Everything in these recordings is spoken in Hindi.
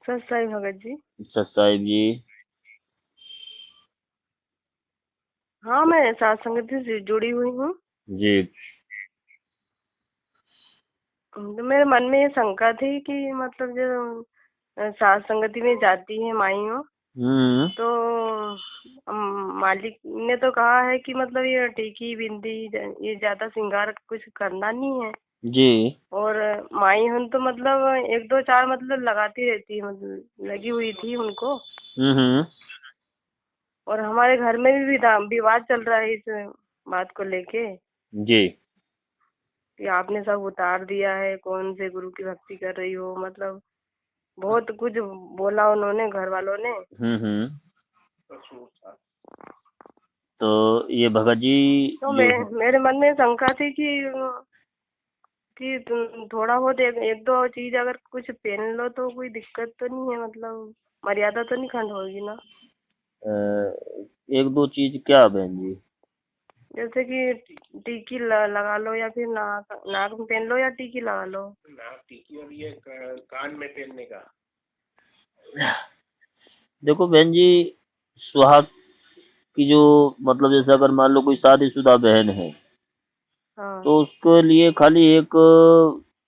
सत साई भगत जी। सत साहिब जी। हाँ, मैं सात संगति से जुड़ी हुई हूँ। जी। तो मेरे मन में ये शंका थी कि मतलब जो सात संगति में जाती है माइयों, हम्म। तो मालिक ने तो कहा है कि मतलब ये टीकी बिंदी ये ज्यादा श्रृंगार कुछ करना नहीं है। जी। और माई हन तो मतलब एक दो चार मतलब लगाती रहती है, मतलब लगी हुई थी उनको। हम्म। और हमारे घर में भी विवाद चल रहा है इस बात को लेके जी। कि आपने सब उतार दिया है, कौन से गुरु की भक्ति कर रही हो, मतलब बहुत कुछ बोला उन्होंने, घर वालों ने। हम्म। तो ये भगत जी तो जो है। मेरे मन में शंका थी कि तुम थोड़ा बहुत एक दो चीज अगर कुछ पहन लो तो कोई दिक्कत तो नहीं है, मतलब मर्यादा तो नहीं खंड होगी ना। अ, एक दो चीज क्या बहन जी? जैसे कि टीकी लगा लो, या फिर नाक नाक में पहन लो, या टीकी लगा लो। नाक टीकी और ये कान में पहनने का। देखो बहन जी, सुहाग की जो मतलब जैसे अगर मान लो कोई शादीशुदा बहन है हाँ। तो उसके लिए खाली एक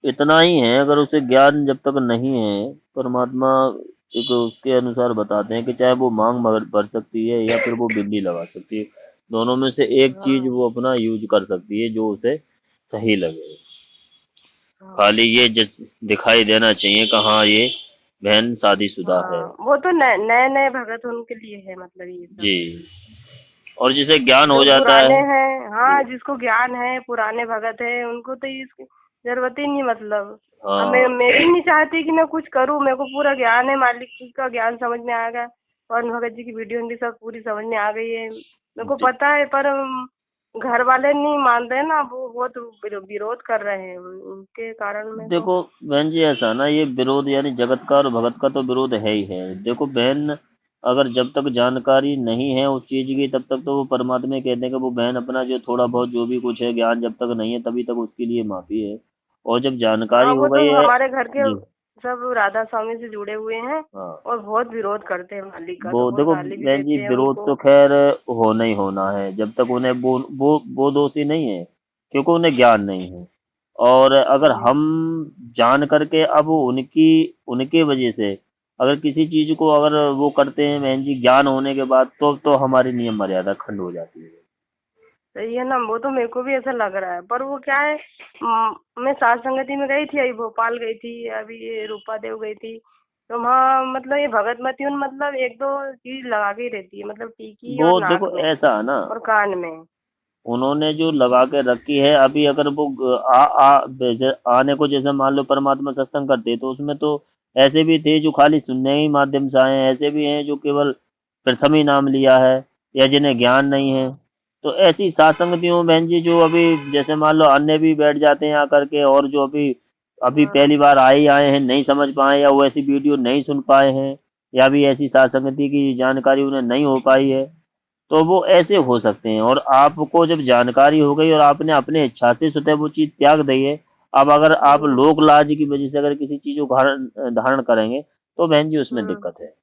इतना ही है, अगर उसे ज्ञान जब तक नहीं है, परमात्मा एक उसके अनुसार बताते हैं कि चाहे वो मांग भर सकती है या फिर वो बिंदी लगा सकती है। दोनों में से एक चीज हाँ। वो अपना यूज कर सकती है जो उसे सही लगे। हाँ। खाली ये दिखाई देना चाहिए कि हाँ ये बहन शादीशुदा है। हाँ, वो तो नए नए नए भगत उनके लिए है, मतलब ये सब। जी। और जिसे ज्ञान हो जो जाता पुराने है। हैं, हाँ, जी। जिसको ज्ञान है, पुराने भगत है, उनको तो इसकी जरूरत ही नहीं, मतलब। अब हाँ। मैं भी नहीं चाहती कि मैं कुछ करूँ, मेरे को पूरा ज्ञान है, मालिक का ज्ञान समझ में आ गया। और भगत जी की वीडियो भी सब पूरी समझ में आ गई है, मेरे को जी। पता है। पर घर वाले नहीं मान रहे ना, वो बहुत विरोध कर रहे हैं, उनके कारण मैं तो। देखो बहन जी, ऐसा ना, ये विरोध यानी जगत का और भगत का तो विरोध है ही है। देखो बहन, अगर जब तक जानकारी नहीं है उस चीज की तब तक तो वो परमात्मा कहते हैं कि वो बहन अपना जो थोड़ा बहुत जो भी कुछ है ज्ञान जब तक नहीं है तभी तक उसके लिए माफी है। और जब जानकारी हाँ, हो वो तो गई है। हमारे घर के जी। सब राधा स्वामी से जुड़े हुए हैं। हाँ। और बहुत विरोध करते हैं मालिक का, वो तो बहुत देखो गाली भी बहन जी, देते हैं विरोध उनको। तो खैर होना ही होना है जब तक उन्हें वो दोषी नहीं है, क्योंकि उन्हें ज्ञान नहीं है। और अगर जी। हम जान करके अब उनकी उनके वजह से अगर किसी चीज को अगर वो करते हैं बहन जी ज्ञान होने के बाद, तो हमारी नियम मर्यादा खंड हो जाती है। सही है ना, वो तो मेरे को भी ऐसा लग रहा है। पर वो क्या है, मैं सात संगति में गई थी, अभी भोपाल गई थी, अभी ये रूपा देव गई थी। तो वहाँ मतलब ये भगत मती मतलब एक दो चीज लगा के ही रहती है, मतलब टीकी वो और नाक देखो में ऐसा है ना, और कान में। उन्होंने जो लगा के रखी है अभी, अगर वो आने को जैसे मान लो परमात्मा सत्संग करते तो उसमें तो ऐसे भी थे जो खाली सुनने ही माध्यम से आए हैं, ऐसे भी हैं जो केवल प्रथम ही नाम लिया है या जिन्हें ज्ञान नहीं है। तो ऐसी सात संगतियों बहन जी जो अभी जैसे मान लो अन्य भी बैठ जाते हैं आकर के, और जो अभी अभी हाँ। पहली बार आए ही आए हैं, नहीं समझ पाए या वो ऐसी वीडियो नहीं सुन पाए हैं या भी ऐसी सात संगति की जानकारी उन्हें नहीं हो पाई है, तो वो ऐसे हो सकते हैं। और आपको जब जानकारी हो गई और आपने अपने इच्छा से स्वतः वो चीज त्याग दी है, अब अगर आप हम्म। लोक लाज की वजह से अगर किसी चीज को धारण धारण करेंगे तो बहन जी उसमें हम्म। दिक्कत है।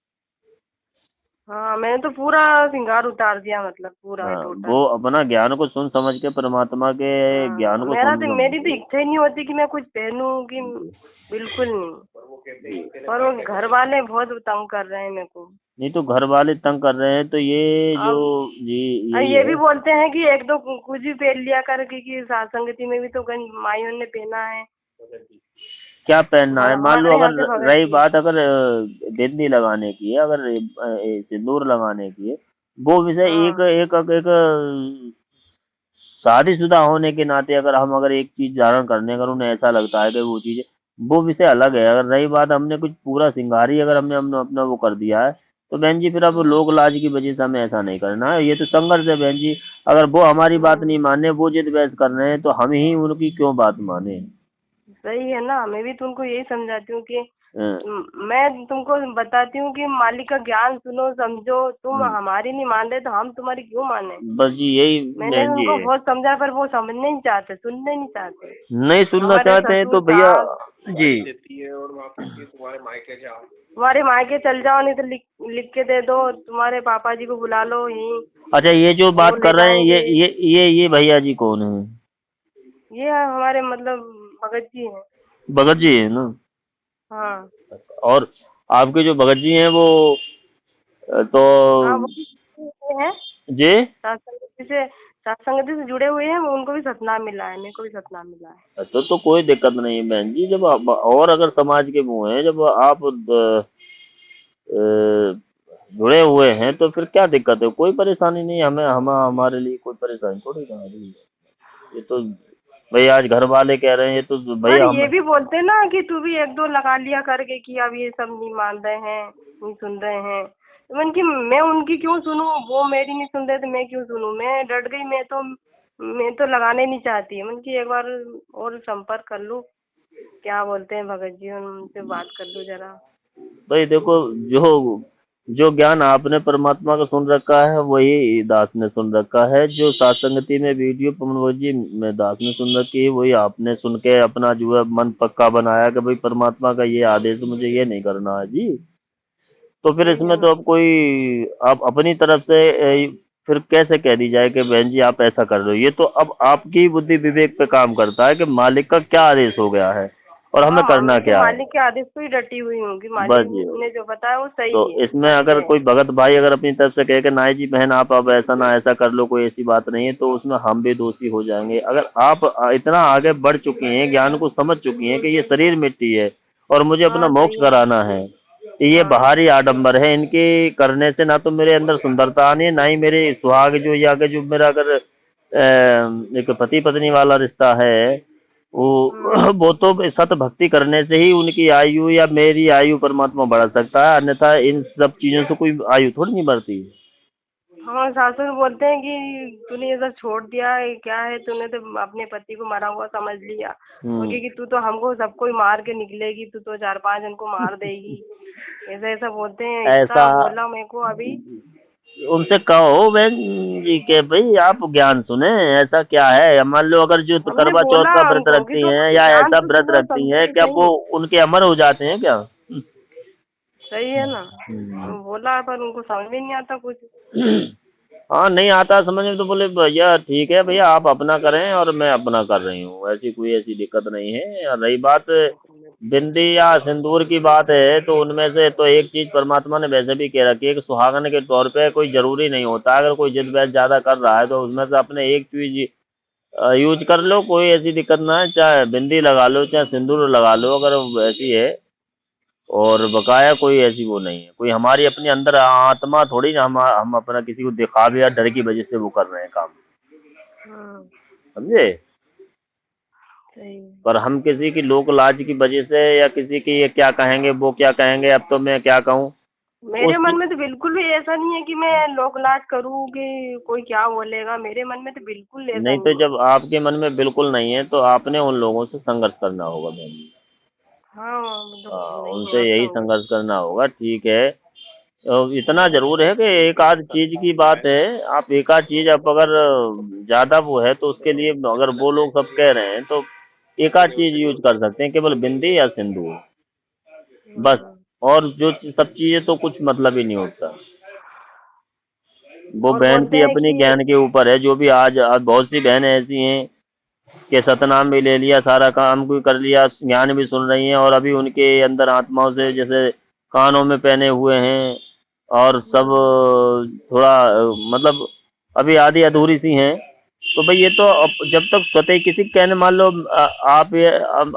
हाँ, मैंने तो पूरा श्रृंगार उतार दिया, मतलब पूरा हाँ, टोटल। वो अपना ज्ञान को सुन समझ के परमात्मा के हाँ, ज्ञान को समझना मेरी तो चाहिए। इच्छा ही नहीं होती कि मैं कुछ पहनूं कि, जी। बिल्कुल नहीं। और वो कहते हैं कि तेरे पर वो घर वाले बहुत तंग कर रहे हैं मेरे को। नहीं तो घर वाले तंग कर रहे हैं तो ये जो अब जी यही ये भी है। बोलते हैं कि एक दो कुछ भी पहन लिया कर, कि सात संगति में भी तो कहीं माइयों ने पहना है। भगत जी। क्या पहनना है, मान लो हमारे यहाँ अगर के भगत रही जी। बात अगर बिंदी लगाने की है, अगर सिंदूर लगाने की है, वो विषय एक हाँ। एक एक शादीशुदा होने के नाते अगर हम अगर एक चीज धारण करने अगर उन्हें ऐसा लगता है कि वो चीज वो विषय अलग है। अगर रही बात हमने कुछ पूरा सिंगारी अगर हमने हमने अपना वो कर दिया है तो बहन जी फिर अब हम्म। लोक लाज की वजह से हमें ऐसा नहीं करना है। ये तो संघर्ष है बहन जी। अगर वो हमारी बात नहीं हम्म। माने, वो जिद बहस कर रहे हैं, तो हम ही उनकी क्यों बात माने। सही है ना, मैं भी तुमको यही समझाती हूँ कि हाँ, मैं तुमको बताती हूँ कि मालिक का ज्ञान सुनो समझो, तुम हमारी नहीं मान रहे तो हम तुम्हारी क्यों माने। बस जी यही मैंने बहन जी उनको है। बहुत समझा पर वो समझने नहीं चाहते, सुनने नहीं चाहते। नहीं सुनना हमारे चाहते हैं ससुर तो भैया सास जी देती है और वहाँ कहती है तुम्हारे मायके जाओ। तुम्हारे मायके चल जाओ, नहीं तो लिख के दे दो, तुम्हारे पापा जी को बुला लो यहीं, अच्छा, ये जो वो बात ले कर रहे हैं जाएंगे। ये भैया जी कौन है? ये हमारे मतलब भगत जी हैं। भगत जी है ना? हाँ और आपके जो भगत जी हैं वो तो हाँ, वो भी जुड़े हुए हैं जी सत्संगति से जुड़े हुए हैं, वो उनको भी सतनाम मिला है, मेरे को भी सतनाम मिला है। तो कोई दिक्कत नहीं है बहन जी। जब और अगर समाज के वो हैं, जब आप जुड़े हुए हैं तो फिर क्या दिक्कत है? कोई परेशानी नहीं है। हमारे लिए कोई परेशानी थोड़ी ना आ रही है। ये तो भाई आज घर वाले कह रहे हैं, ये तो और भैया हम। ये भी बोलते ना कि तू भी एक दो लगा लिया करके कि अब ये सब नहीं मान रहे हैं, नहीं सुन रहे हैं। तो मैंने कि मैं उनकी क्यों सुनूं, वो मेरी नहीं सुन रहे तो मैं क्यों सुनूं। मैं डट गई, मैं तो लगाने नहीं चाहती। मैंने कि एक बार और संपर्क कर लूं, क्या बोलते हैं भगत जी, उनसे बात कर लूं जरा। भाई देखो, जो जो ज्ञान आपने परमात्मा का सुन रखा है वही दास ने सुन रखा है। जो सत्संगति में वीडियो पवन जी में दास ने सुन रखी है वही आपने सुन के अपना जो है मन पक्का बनाया कि भाई परमात्मा का ये आदेश, मुझे ये नहीं करना है जी। तो फिर सही है इसमें ना। तो अब कोई आप अपनी तरफ से फिर कैसे कह दी जाए कि बहन जी आप ऐसा कर रहे हो? ये तो अब आपकी बुद्धि विवेक पे काम करता है कि मालिक का क्या आदेश हो गया है और हमें हाँ, करना मैं तो क्या है। मालिक के आदेश पे ही डटी हुई हूँ कि बस मालिक जी। ने जो बताया वो तो सही है, इसमें ठीक अगर है। कोई भगत भाई अगर अपनी तरफ से कहे कि ना जी बहन आप अब ऐसा ना ऐसा कर लो, कोई ऐसी बात नहीं है, तो उसमें हम भी दोषी हो जाएंगे। अगर आप इतना आगे बढ़ चुकी हैं, ज्ञान को समझ चुकी हैं कि ये शरीर मिट्टी है और मुझे अपना हाँ मोक्ष सही है। कराना है, ये हाँ बाहरी आडंबर है। इनके करने से ना तो मेरे अंदर सुंदरता आनी है, ना ही मेरे सुहाग जो या के जो मेरा अगर एक पति पत्नी वाला रिश्ता है वो वो तो सत भक्ति करने से ही उनकी आयु या मेरी आयु परमात्मा बढ़ा सकता है, अन्यथा इन सब चीजों से कोई आयु थोड़ी नहीं बढ़ती। हाँ, सासुर बोलते हैं कि तूने ये सब छोड़ दिया है, क्या है, तूने तो अपने पति को मरा हुआ समझ लिया। उनके कि तू तो हमको सबको ही मार के निकलेगी, तू तो 4-5 जन को मार देगी, ऐसा ऐसा बोलते हैं। ऐसा इतना बोला मेरे को अभी। उनसे कहो बहन जी के भाई आप ज्ञान सुने, ऐसा क्या है? मान लो अगर जो हमने करवा चौथ बोला का व्रत उनको कि रखती तुम हैं या ज्ञान ऐसा तो व्रत सुनो, रखती समझो हैं, तो क्या वो सही। उनके अमर हो जाते हैं क्या? सही है ना। बोला पर उनको समझ में नहीं आता कुछ। हाँ नहीं आता समझ में, तो बोले भैया ठीक है भैया आप अपना करें और मैं अपना कर रही हूँ, ऐसी कोई ऐसी दिक्कत नहीं है। और रही बात बिंदी या सिंदूर की बात है, तो उनमें से तो एक चीज परमात्मा ने वैसे भी कह रखी है कि सुहागन के तौर पे कोई जरूरी नहीं होता। अगर कोई जिद वैद ज्यादा कर रहा है तो उसमें से अपने एक चीज यूज कर लो, कोई ऐसी दिक्कत ना है। चाहे बिंदी लगा लो चाहे सिंदूर लगा लो, अगर ऐसी है। और बकाया कोई ऐसी वो नहीं है, कोई हमारी अपनी अंदर आत्मा थोड़ी ना, हम अपना किसी को दिखावे या डर की वजह से वो कर रहे हैं काम, हाँ समझे? सही। पर हम किसी की लोक लाज की वजह से या किसी की ये क्या कहेंगे वो क्या कहेंगे, अब तो मैं क्या कहूँ मेरे उस। मन में तो बिल्कुल भी ऐसा नहीं है कि मैं लोक लाज करूँ कि कोई क्या बोलेगा, मेरे मन में तो बिल्कुल ऐसा नहीं तो नहीं है। जब आपके मन में बिल्कुल नहीं है तो आपने उन लोगों से संघर्ष करना होगा बहन जी। हाँ मतलब हाँ, नहीं उनसे समझता यही हूँ मैं। संघर्ष करना होगा, ठीक है। इतना जरूर है कि एक आध चीज की बात है, आप एक आध चीज आप अगर ज्यादा वो है तो उसके लिए अगर वो लोग सब कह रहे हैं तो एक आध चीज यूज कर सकते हैं, केवल बिंदी या सिंदूर बस। और जो सब चीजें तो कुछ मतलब ही नहीं होता। वो और बहन बोलते की हैं अपनी कि ज्ञान के ऊपर है। जो भी आज बहुत सी बहनें ऐसी हैं कि सतनाम भी ले लिया, सारा काम भी कर लिया, ज्ञान भी सुन रही हैं और अभी उनके अंदर आत्माओं से जैसे कानों में पहने हुए हैं और सब थोड़ा मतलब अभी आधी अधूरी सी हैं। तो भाई ये तो जब तक स्वतः ही किसी के कहने, मान लो आप ये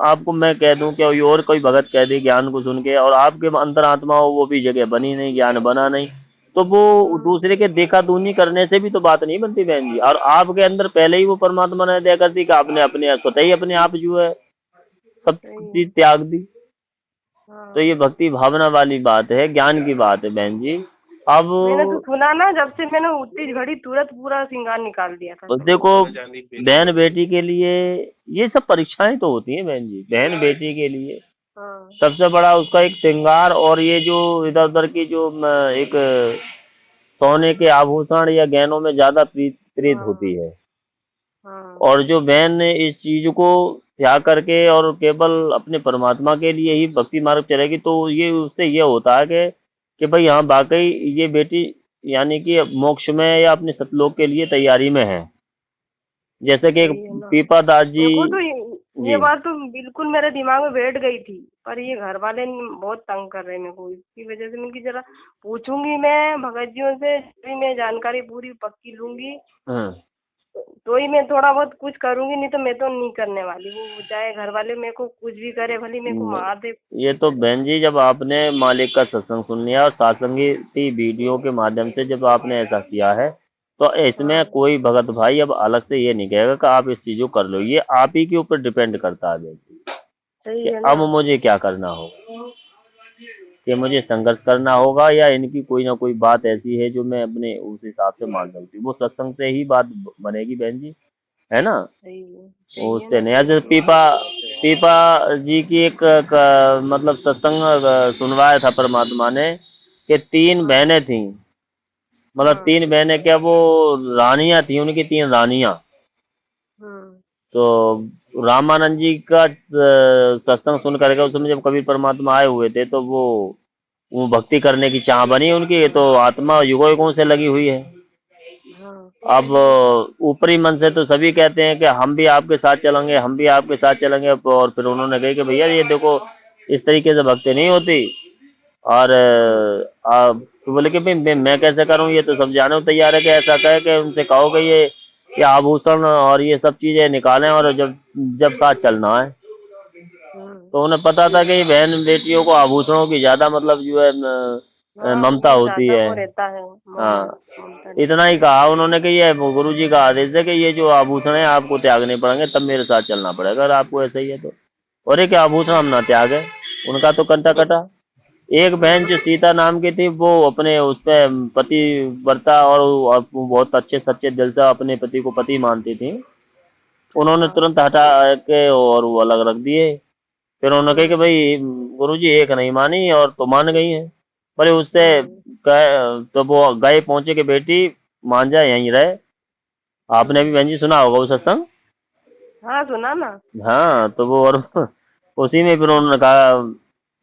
आपको मैं कह दूं कि और कोई भगत कह दे ज्ञान को सुन के और आपके अंदर आत्मा हो, वो भी जगह बनी नहीं, ज्ञान बना नहीं, तो वो दूसरे के देखा दूनी करने से भी तो बात नहीं बनती बहन जी। और आपके अंदर पहले ही वो परमात्मा ने दया कर दी कि आपने अपने स्वतः ही अपने आप जो है सब सही है। चीज त्याग दी। तो हाँ ये भक्ति भावना वाली बात है, ज्ञान की बात है बहन जी। अब मैंने तो सुना ना, जब से मैंने उतनी घड़ी तुरंत पूरा श्रृंगार निकाल दिया था। देखो, बहन बेटी के लिए ये सब परीक्षाएं तो होती हैं बहन जी। बहन बेटी के लिए हाँ सबसे बड़ा उसका एक श्रृंगार, और ये जो इधर उधर की जो एक सोने के आभूषण या गहनों में ज्यादा प्रीत होती हाँ है। हाँ और जो बहन इस चीज को त्याग करके और केवल अपने परमात्मा के लिए ही भक्ति मार्ग चलेगी, तो ये उससे ये होता है कि भाई हाँ वाकई ये बेटी यानी कि मोक्ष में या अपने सतलोक के लिए तैयारी में है। जैसे कि एक सही है ना। पीपा दास जी। मेरे को तो ये जी। बात तो बिल्कुल मेरे दिमाग में बैठ गई थी, पर ये घर वाले बहुत तंग कर रहे हैं मेरे को, इसकी वजह से मैं कि जरा पूछूंगी मैं भगत जियों से, भी मैं जानकारी पूरी पक्की लूंगी, हाँ, तो ही मैं थोड़ा बहुत कुछ करूंगी, नहीं तो मैं तो नहीं करने वाली। वो चाहे घर वाले मेरे को कुछ भी करे, भले मेरे को मार दे। ये तो बहन जी, जब आपने मालिक का सत्संग सुन लिया और सत्संगी की वीडियो के माध्यम से जब आपने ऐसा किया है, तो इसमें हाँ कोई भगत भाई अब अलग से ये नहीं कहेगा कि आप इस चीज को कर लो। ये आप ही के ऊपर डिपेंड करता है बहन जी सही कि है ना। अब मुझे क्या करना होगा, कि मुझे संघर्ष करना होगा या इनकी कोई ना कोई बात ऐसी है जो मैं अपने उस हिसाब से मान सकती हूँ। वो सत्संग से ही बात बनेगी बहन जी, है ना। सही है उससे ना। नहीं। जैसे पीपा पीपा जी की एक मतलब सत्संग सुनवाया था परमात्मा ने कि 3 हाँ बहनें थीं। मतलब हाँ 3 बहनें क्या, वो रानियां थी, उनकी 3 रानियां। हाँ तो रामानंद जी का सत्संग सुन करके उस समय जब कबीर परमात्मा आए हुए थे, तो वो भक्ति करने की चाह बनी उनकी। ये तो आत्मा युगों युगों से लगी हुई है। हाँ अब ऊपरी मन से तो सभी कहते हैं कि हम भी आपके साथ चलेंगे, हम भी आपके साथ चलेंगे। और फिर उन्होंने कहा कि भैया ये देखो, इस तरीके से भक्ति नहीं होती। और आप तो बोले कि भाई मैं कैसे करूं, ये तो सब जाने को तैयार है कि ऐसा कहे कि उनसे कहो कि ये आभूषण और ये सब चीजें निकालें और जब जब साथ चलना है। हाँ तो उन्हें पता था कि बहन बेटियों को आभूषणों की ज्यादा मतलब जो है हाँ, ममता वो होती ज्यादा है। वो रहता है, हाँ, ममता इतना रहती ही है। कहा उन्होंने कि ये गुरु जी का आदेश है कि ये जो आभूषण है आपको त्यागने पड़ेंगे, तब मेरे साथ चलना पड़ेगा अगर आपको ऐसा ही है तो। और एक आभूषण हम ना त्यागे, उनका तो कंटा कटा। एक बहन जो सीता नाम की थी, वो अपने उस पे पति व्रता और वो बहुत अच्छे सच्चे दिल से अपने पति को पति मानती थी। उन्होंने हाँ तुरंत हटा के और वो अलग रख दिए। फिर उन्होंने कहा कि भाई गुरुजी एक नहीं मानी और तो मान गई हैं। पर उससे हम्म, तो वो गए पहुंचे कि बेटी मान जाए यहीं रहे। आपने भी बहन जी सुना होगा वो सत्संग। हाँ सुना ना। हाँ, तो वो और उसी में फिर उन्होंने कहा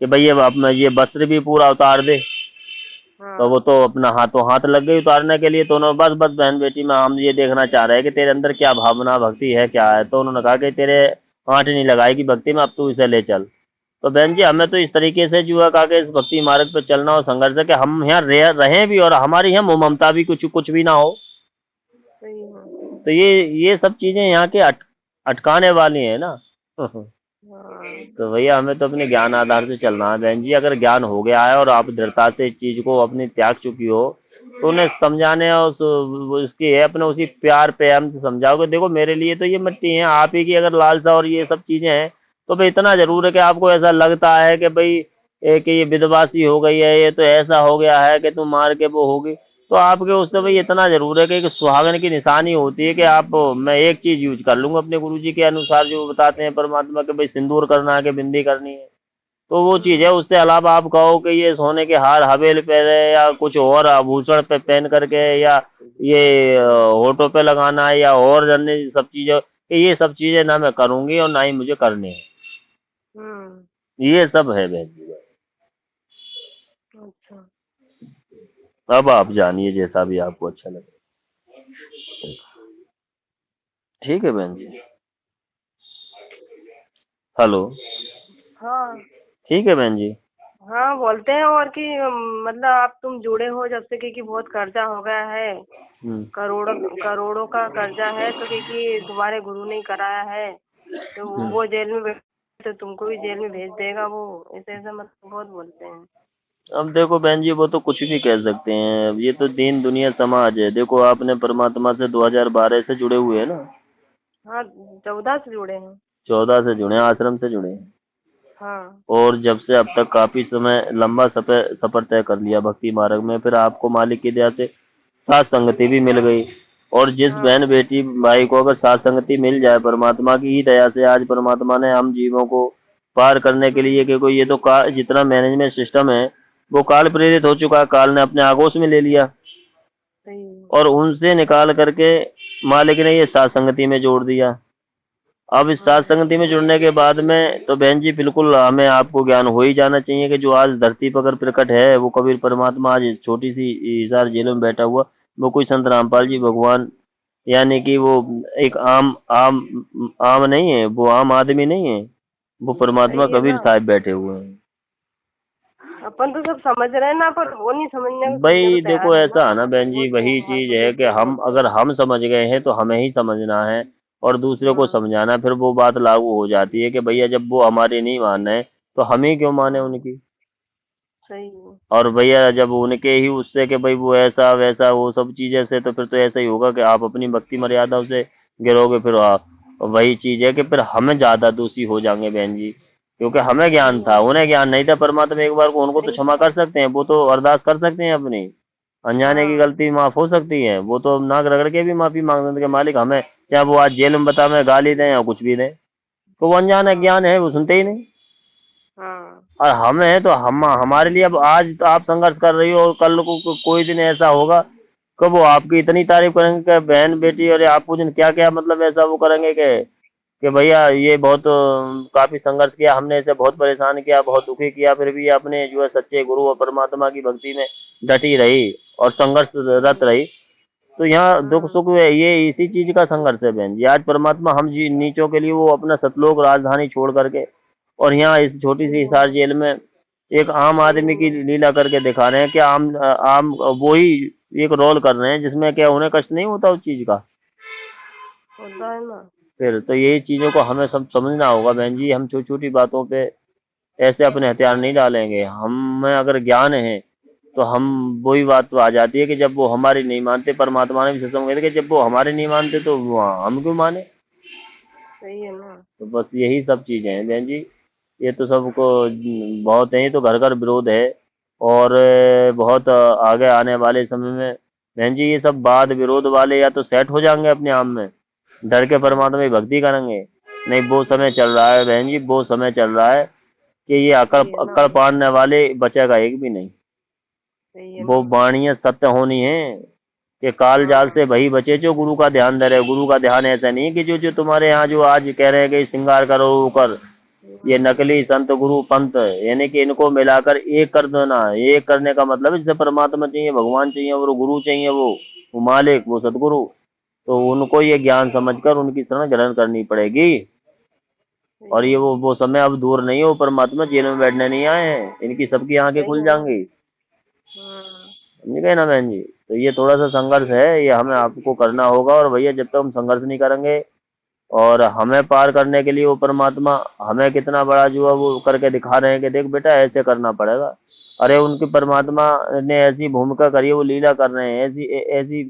कि भाई ये अपना ये वस्त्र भी पूरा उतार दे। तो वो हाँ तो अपना हाथों हाथ लग गई उतारने के लिए। तो उन्होंने बस बस बहन बेटी में हम ये देखना चाह रहे हैं कि तेरे अंदर क्या भावना भक्ति है क्या है। तो उन्होंने कहा कि तेरे आंट नहीं लगाएगी भक्ति में, अब तू इसे ले चल। तो बहन जी हमें तो इस तरीके से जो है कहा कि इस भक्ति मार्ग पे चलना और संघर्ष है कि हम यहाँ रहें भी और हमारी यहाँ मोह ममता भी कुछ कुछ भी ना हो। सही है। तो ये सब चीजें यहाँ के अटकाने वाली है ना। हाँ तो भैया हमें तो अपने ज्ञान आधार से चलना है बहन जी। अगर ज्ञान हो गया है और आप दृढ़ता से इस चीज को अपनी त्याग चुकी हो, तो उन्हें समझाने और उसकी है अपने उसी प्यार प्रेम से समझाओगे। देखो मेरे लिए तो ये मिट्टी है, आप ही की अगर लालसा और ये सब चीजें हैं, तो भाई इतना जरूर है कि आपको ऐसा लगता है कि भाई कि ये विधवासी हो गई है, ये तो ऐसा हो गया है कि तुम मार के वो होगी। तो आपके उससे भाई इतना जरूर है कि एक सुहागन की निशानी होती है कि आप, मैं एक चीज यूज कर लूंगा अपने गुरुजी के अनुसार जो बताते हैं परमात्मा के, भाई सिंदूर करना है कि बिंदी करनी है, तो वो चीज है। उससे अलावा आप कहो कि ये सोने के हार हवेली पे या कुछ और आभूषण पे पहन करके या ये होठों पे लगाना है या और अन्य सब चीजें, कि ये सब चीजें ना मैं करूंगी और ना ही मुझे करनी है। हम्म। ये सब है बहन जी। अच्छा। अब आप जानिए जैसा भी आपको अच्छा लगे। ठीक है बहन जी। हेलो। हाँ ठीक है बहन जी। हाँ बोलते हैं, और कि मतलब आप तुम जुड़े हो जब से, क्योंकि बहुत कर्जा हो गया है, हम्म। करोड़ों करोड़ों का कर्जा है, तो क्योंकि तुम्हारे गुरु ने कराया है, तो वो जेल में तो तुमको भी जेल में भेज देगा वो, ऐसे ऐसे मतलब बहुत बोलते हैं। अब देखो बहन जी, वो तो कुछ भी कह सकते हैं। अब ये तो दीन दुनिया समाज है। देखो आपने परमात्मा से 2012 से जुड़े हुए हैं ना। हाँ 14 से जुड़े हैं। 14 से जुड़े हैं, आश्रम से जुड़े हैं। हाँ और जब से अब तक काफी समय लंबा सफर तय कर लिया भक्ति मार्ग में। फिर आपको मालिक की दया से साथ संगति भी मिल गई। और जिस हाँ बहन बेटी भाई को अगर साथ संगति मिल जाए परमात्मा की ही दया से, आज परमात्मा ने हम जीवों को पार करने के लिए, क्योंकि ये तो जितना मैनेजमेंट सिस्टम है वो काल प्रेरित हो चुका है, काल ने अपने आगोश में ले लिया सही है। और उनसे निकाल करके मालिक ने ये साथ संगति में जोड़ दिया। अब इस सात संगति में जुड़ने के बाद में तो बहन जी बिल्कुल हमें आपको ज्ञान हो ही जाना चाहिए कि जो आज धरती पर अगर प्रकट है वो कबीर परमात्मा आज छोटी सी हिसार जेल में बैठा हुआ, वो कोई संत रामपाल जी भगवान, यानी कि वो एक आम आम आम नहीं है, वो आम आदमी नहीं है, वो परमात्मा सही है कबीर ना। साहब बैठे हुए हैं। अपन तो सब समझ रहे हैं ना, पर वो नहीं समझने को भाई तैयार देखो है ऐसा है ना। ना बहन वो जी, तो वही चीज है महापुरुष कि है वो हम तो। अगर हम समझ गए हैं तो हमें ही समझना है और दूसरे को हाँ समझाना, फिर वो बात लागू हो जाती है कि भैया जब वो हमारी नहीं मान रहे तो हम ही क्यों माने उनकी। सही है। और भैया जब उनके ही उससे कि भाई वो ऐसा वैसा वो सब चीजें से, तो फिर तो ऐसा ही होगा कि आप अपनी भक्ति मर्यादा से गिरोगे। फिर वही चीज है कि फिर हम ज्यादा दोषी हो जाएंगे बहन जी, क्योंकि हमें ज्ञान था, उन्हें ज्ञान नहीं था। परमात्मा एक बार को उनको तो नहीं क्षमा था। कर सकते हैं, वो तो अरदास कर सकते हैं अपनी, अनजाने की हाँ गलती माफ हो सकती है, वो तो नाक रगड़ के भी माफी मांग सकते हैं कि मालिक हमें, क्या वो आज जेल में बता में गाली दें या कुछ भी दें, तो वो अनजान है, हाँ ज्ञान है, वो सुनते ही नहीं। हाँ और हमें तो हम हमारे लिए अब आज तो आप संघर्ष कर रही हो और कल को कोई दिन ऐसा होगा कब वो आपकी इतनी तारीफ करेंगे कि बहन बेटी, और आप कुछ दिन क्या क्या मतलब ऐसा वो करेंगे कि भैया ये बहुत काफी संघर्ष किया हमने, इसे बहुत परेशान किया, बहुत दुखी किया, फिर भी आपने जो है सच्चे गुरु और परमात्मा की भक्ति में डटी रही और संघर्षरत रही। तो यहाँ दुख हाँ सुख है, ये इसी चीज का संघर्ष है बहन जी। आज परमात्मा हम जी नीचों के लिए वो अपना सतलोक राजधानी छोड़ करके और यहाँ इस छोटी सी सही है। हिसार जेल में एक आम सही आदमी की है। लीला करके दिखा रहे हैं कि आम आम वो ही एक रोल कर रहे हैं जिसमें क्या उन्हें कष्ट नहीं होता उस चीज का। होता है ना। फिर तो यही चीजों को हमें सब समझना होगा बहन जी। हम छोटी छोटी बातों पे ऐसे अपने हथियार नहीं डालेंगे। हमें अगर ज्ञान है तो हम, वही बात तो आ जाती है कि जब वो हमारी नहीं मानते, परमात्मा ने भी सत्संग में कि जब वो हमारे नहीं मानते तो हम क्यों माने। सही है ना। तो बस यही सब चीजें हैं बहन जी। ये तो सबको बहुत है, ये तो घर घर विरोध है और बहुत आगे आने वाले समय में बहन जी ये सब वाद विरोध वाले या तो सेट हो जाएंगे अपने आप में, डर के परमात्मा की भक्ति करेंगे। नहीं, वो समय चल रहा है बहन जी, वो समय चल रहा है कि ये अकड़ सही है ना। अकड़ पाड़ने वाले बचेगा एक भी नहीं। सही है वो ना। वाणियां सत्य होनी है कि काल जाल हाँ से वही बचे जो गुरु का ध्यान दे रहे। गुरु का ध्यान ऐसा नहीं है कि जो जो तुम्हारे यहाँ जो आज कह रहे हैं कि श्रृंगार करो वो कर, ये नकली संत गुरु पंथ, यानी कि इनको मिलाकर एक कर देना। एक करने का मतलब है जैसे परमात्मा चाहिए, भगवान चाहिए, वो गुरु चाहिए, वो मालिक, वो सतगुरु, तो उनको ये ज्ञान समझकर उनकी शरण ग्रहण करनी पड़ेगी। और सही ये है। वो समय अब दूर नहीं है, वो परमात्मा जेल में बैठने नहीं आए हैं, इनकी सबकी आंखें सही खुल है ना। जाएंगी। हाँ समझ गए ना बहन जी। तो ये थोड़ा सा संघर्ष है, ये हमें आपको करना होगा। और भैया जब तक हम संघर्ष नहीं करेंगे और हमें पार करने के लिए वो परमात्मा हमें कितना बड़ा जो है वो करके दिखा रहे हैं कि देख बेटा ऐसे करना पड़ेगा। अरे उनकी परमात्मा ने ऐसी भूमिका करी है, वो लीला कर रहे हैं ऐसी ऐसी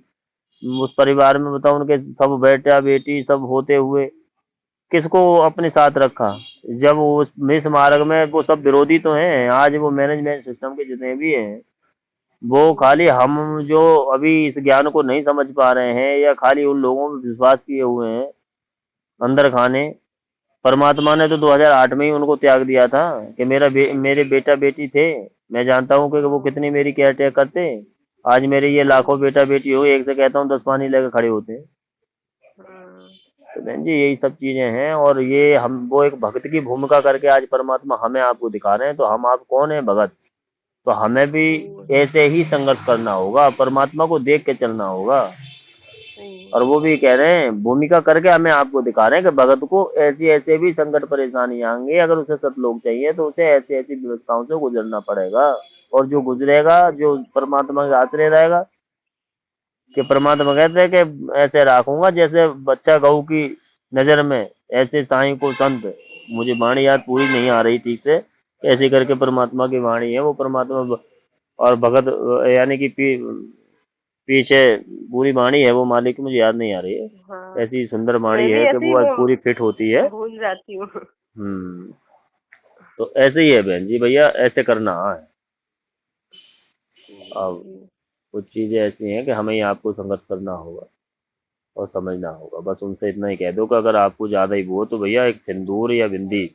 उस परिवार में बताओ, उनके सब बेटा बेटी सब होते हुए किसको अपने साथ रखा। जब उस इस मार्ग में वो सब विरोधी तो हैं, आज वो मैनेजमेंट सिस्टम के जितने भी हैं वो खाली हम जो अभी इस ज्ञान को नहीं समझ पा रहे हैं या खाली उन लोगों में विश्वास किए हुए हैं अंदर खाने। परमात्मा ने तो 2008 में ही उनको त्याग दिया था कि मेरे बेटा बेटी थे, मैं जानता हूँ कि वो कितनी मेरी केयर टेक करते। आज मेरे ये लाखों बेटा बेटी हो, एक से कहता हूँ 10 पानी लेकर खड़े होते हैं। तो बहन जी यही सब चीजें हैं और ये हम वो एक भक्त की भूमिका करके आज परमात्मा हमें आपको दिखा रहे हैं। तो हम आप कौन है? भगत। तो हमें भी ऐसे ही संघर्ष करना होगा, परमात्मा को देख के चलना होगा। और वो भी कह रहे हैं भूमिका करके हमें आपको दिखा रहे हैं कि भगत को ऐसी ऐसे भी संकट परेशानी आएंगे, अगर उसे सतलोक चाहिए तो उसे ऐसी ऐसी व्यवस्थाओं से गुजरना पड़ेगा। और जो गुजरेगा, जो परमात्मा के आश्रय रहेगा, कि परमात्मा कहते हैं कि ऐसे रखूंगा जैसे बच्चा गऊ की नजर में, ऐसे साईं को संत। मुझे वाणी याद पूरी नहीं आ रही ठीक से, ऐसे करके परमात्मा की वाणी है वो परमात्मा। और भगत यानी कि पीछे पूरी वाणी है वो मालिक की मुझे याद नहीं आ रही है। हाँ। ऐसी सुंदर वाणी मैं भी है कि ऐसे ही वो आज पूरी फिट होती है। भूल जाती हूँ। हम्म। तो ऐसे ही है बहन जी, भैया ऐसे करना है। अब कुछ चीजें ऐसी हैं कि हमें ही आपको संघर्ष करना होगा और समझना होगा। बस उनसे इतना ही कह दो कि अगर आपको ज्यादा ही वो हो तो भैया एक सिंदूर या बिंदी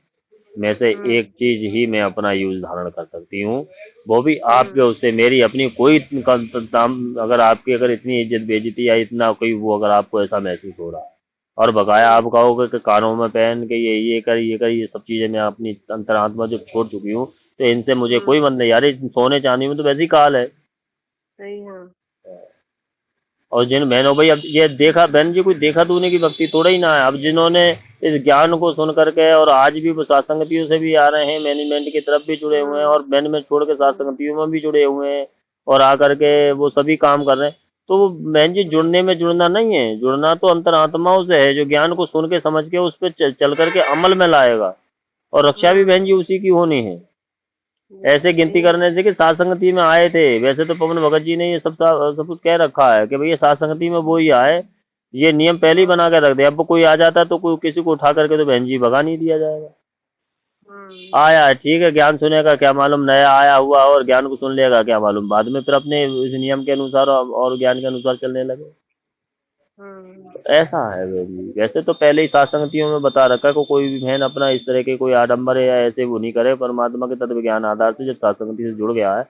में से एक चीज ही मैं अपना यूज धारण कर सकती हूँ, वो भी आपके उससे, मेरी अपनी कोई अगर आपकी अगर इतनी इज्जत बेइज्जती या इतना कोई वो अगर आपको ऐसा महसूस हो रहा है और बकाया आप कहोगे कि कानों में पहन के ये कर ये सब चीजें मैं अपनी अंतरात्मा जब छोड़ चुकी हूँ तो इनसे मुझे कोई मतलब नहीं यार, सोने चांदी में तो वैसे ही काल है। सही है। और जिन बहनों भाई अब ये देखा बहन जी, कोई देखा तूने की भक्ति थोड़ा ही ना है। अब जिन्होंने इस ज्ञान को सुन करके और आज भी वो सात्संगतियों से भी आ रहे हैं, मैनेजमेंट की तरफ भी जुड़े हुए हैं और मैनेजमेंट छोड़ के सात्संगतियों में भी जुड़े हुए हैं और आकर के वो सभी काम कर रहे हैं, तो वो बहन जी जुड़ने में जुड़ना नहीं है, जुड़ना तो अंतरात्माओं से है जो ज्ञान को सुन के समझ के उस पर चल करके अमल में लाएगा। और रक्षा भी बहन जी उसी की होनी है। ऐसे गिनती करने से कि सात संगति में आए थे, वैसे तो पवन भगत जी ने ये सब कुछ कह रखा है कि भैया सात संगति में वो ही आए, ये नियम पहले ही बना के रख दे। अब कोई आ जाता है तो कोई किसी को उठा करके तो बहन जी भगा नहीं दिया जाएगा। आया ठीक है, ज्ञान सुनेगा क्या मालूम नया आया हुआ और ज्ञान को सुन लेगा क्या मालूम बाद में फिर अपने इस नियम के अनुसार और ज्ञान के अनुसार चलने लगे। ऐसा है बहन। वैसे तो पहले ही सात्संगतियों में बता रखा है को कोई भी बहन अपना इस तरह के कोई आडंबर या ऐसे वो नहीं करे। परमात्मा के तत्व ज्ञान आधार से जब सात्संगति से जुड़ गया है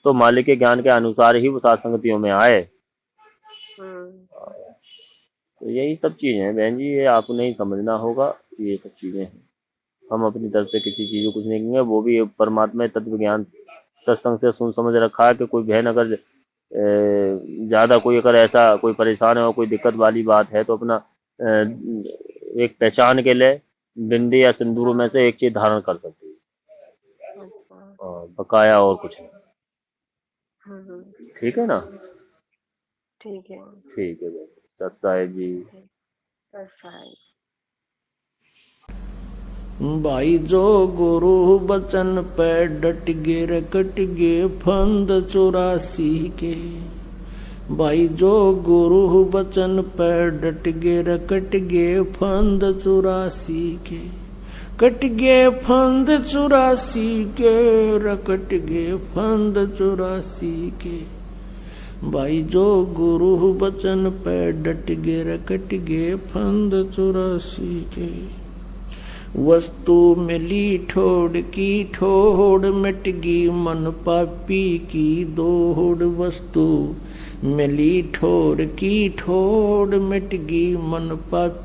तो मालिक के ज्ञान के अनुसार ही वो सात्संगतियों में आए। तो यही सब चीजें हैं बहन जी, ये आपको नहीं समझना होगा, ये सब चीजें हैं। हम अपनी तरफ से किसी चीज को कुछ नहीं कहेंगे, वो भी परमात्मा तत्व ज्ञान सत्संग से सुन समझ रखा है कि कोई बहन अगर ज्यादा कोई अगर ऐसा कोई परेशान है और कोई दिक्कत वाली बात है तो अपना एक पहचान के लिए बिंदी या सिंदूर में से एक चीज धारण कर सकती है और बकाया और कुछ नहीं। ठीक है ना? ठीक है। ठीक है साहेब जी। भाई जो गुरु बचन पे डट गे रकट गे फंद 84 के। भाई जो गुरु बचन पे डट गे रकट गे फंद 84 के। कट गे फंद 84 के रकट गे फंद 84 के। भाई जो गुरु बचन पे डट गे रकट गे फंद 84 के। वस्तु मिली ठोड़ की ठोड़ मिट गई मन पापी की दौड़। वस्तु मिली ठोड़ की ठोड़ मिट गई मन पापी